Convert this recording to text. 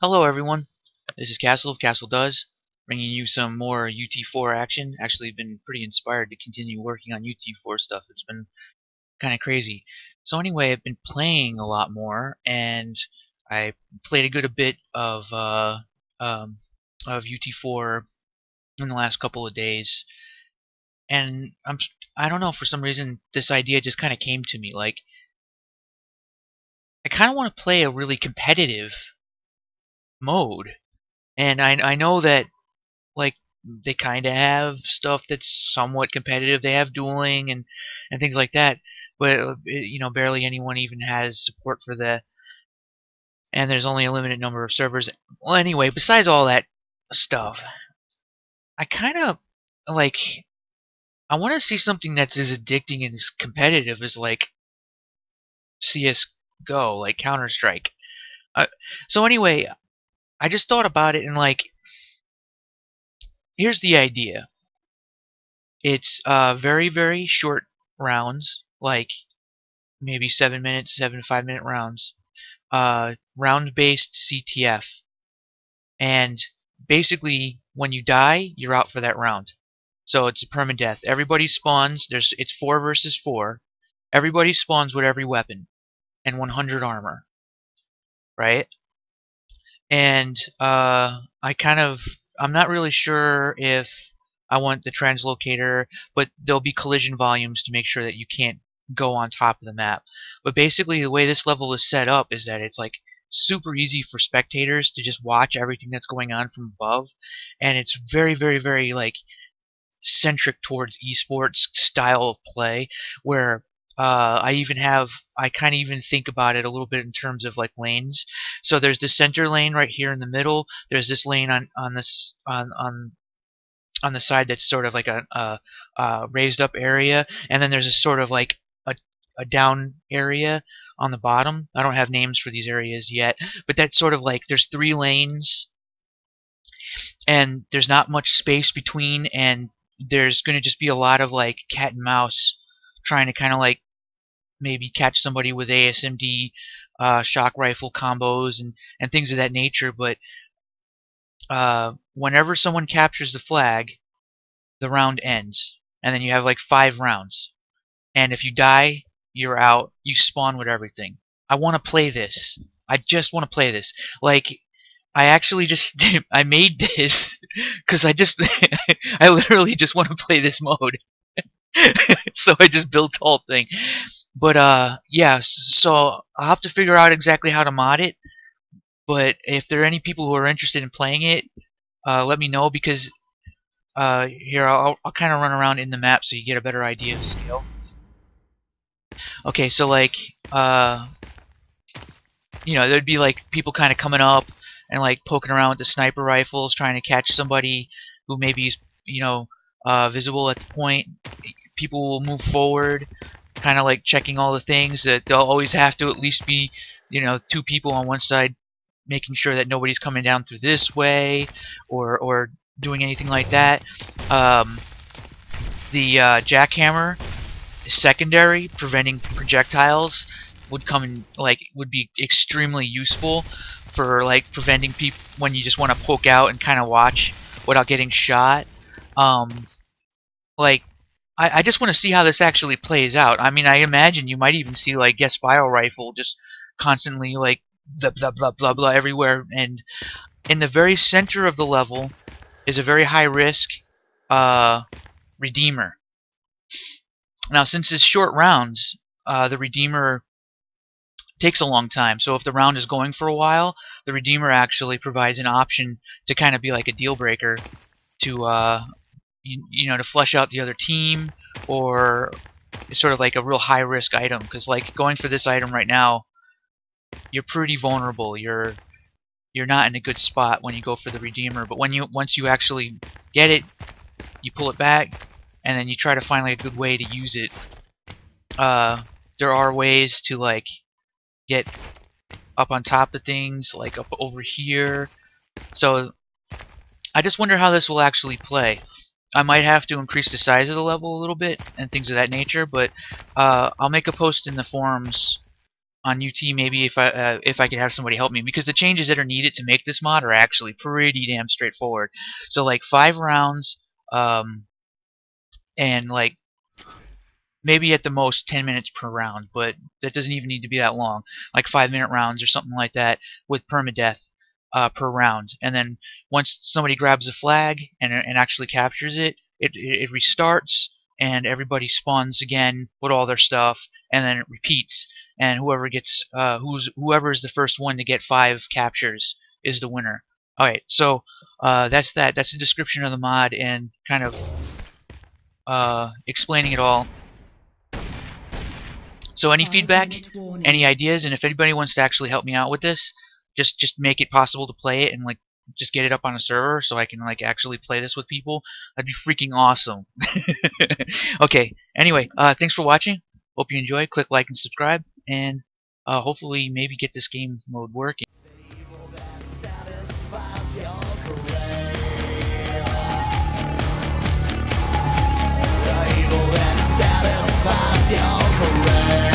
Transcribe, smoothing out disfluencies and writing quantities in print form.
Hello everyone, this is Castle of Castle Does, bringing you some more UT4 action. Actually been pretty inspired to continue working on UT4 stuff. It's been kind of crazy. So anyway, I've been playing a lot more, and I played a good bit um, of UT4 in the last couple of days, and I don't know, for some reason this idea just kind of came to me. Like, I kind of want to play a really competitive mode, and I know that, like, they kind of have stuff that's somewhat competitive. They have dueling and things like that, but barely anyone even has support for that, and there's only a limited number of servers. Well, anyway, besides all that stuff, I kind of like I want to see something that's as addicting and as competitive as, like, CS:GO, like Counter-Strike. So anyway, I just thought about it, and, like, here's the idea. It's very, very short rounds, like maybe 7 minutes, 7 to 5 minute rounds. Round-based CTF, and basically when you die, you're out for that round. So it's a permadeath. Everybody spawns. It's 4 versus 4. Everybody spawns with every weapon and 100 armor, right? And I'm not really sure if I want the translocator, but there'll be collision volumes to make sure that you can't go on top of the map. But basically, the way this level is set up is that it's, like, super easy for spectators to just watch everything that's going on from above, and it's very, very, very, like, centric towards esports style of play, where I kind of even think about it a little bit in terms of, like, lanes. So there's the center lane right here in the middle. There's this lane on the side that's sort of like a raised up area, and then there's a sort of like a down area on the bottom. I don't have names for these areas yet, but that's sort of like there's 3 lanes, and there's not much space between, and there's going to just be a lot of, like, cat and mouse trying to kind of, like, maybe catch somebody with ASMD shock rifle combos and things of that nature. But whenever someone captures the flag, the round ends, and then you have, like, 5 rounds. And if you die, you're out. You spawn with everything. I want to play this. I just want to play this. Like, I actually just I made this because I literally just want to play this mode. So I just built the whole thing. But yeah, so I'll have to figure out exactly how to mod it. But if there are any people who are interested in playing it, let me know, because here I'll kind of run around in the map so you get a better idea of scale. Okay, so, like, there'd be, like, people kind of coming up and, like, poking around with the sniper rifles, trying to catch somebody who maybe is, visible at the point. People will move forward, kind of, like, checking all the things. That they'll always have to at least be, 2 people on one side, making sure that nobody's coming down through this way, or doing anything like that. The jackhammer is secondary, preventing projectiles, would be extremely useful for, like, preventing people when you just want to poke out and kind of watch without getting shot. Like, I just want to see how this actually plays out. I mean, I imagine you might even see, like, Guess Spiral Rifle just constantly, like, blah blah blah blah blah everywhere. And in the very center of the level is a very high risk Redeemer. Now, since it's short rounds, the Redeemer takes a long time. So if the round is going for a while, the Redeemer actually provides an option to kind of be like a deal breaker to to flush out the other team, or it's sort of like a real high risk item, because, like, going for this item right now, you're pretty vulnerable. You're not in a good spot when you go for the Redeemer. But once you actually get it, you pull it back, and then you try to find, like, a good way to use it. There are ways to, like, get up on top of things, like up over here. So I just wonder how this will actually play. I might have to increase the size of the level a little bit and things of that nature, but I'll make a post in the forums on UT maybe if I could have somebody help me, because the changes that are needed to make this mod are actually pretty damn straightforward. So like 5 rounds, and like maybe at the most 10 minutes per round, but that doesn't even need to be that long. Like 5-minute rounds or something like that with permadeath per round. And then once somebody grabs a flag and actually captures it, it restarts and everybody spawns again with all their stuff, and then it repeats. And whoever gets whoever is the first one to get 5 captures is the winner. All right, so that's that. That's the description of the mod and kind of explaining it all. So any feedback, any ideas, and if anybody wants to actually help me out with this, just make it possible to play it and like just get it up on a server so I can like actually play this with people. That'd be freaking awesome. Okay, anyway, thanks for watching. Hope you enjoy. Click like and subscribe, and hopefully maybe get this game mode working. Satisfies your career.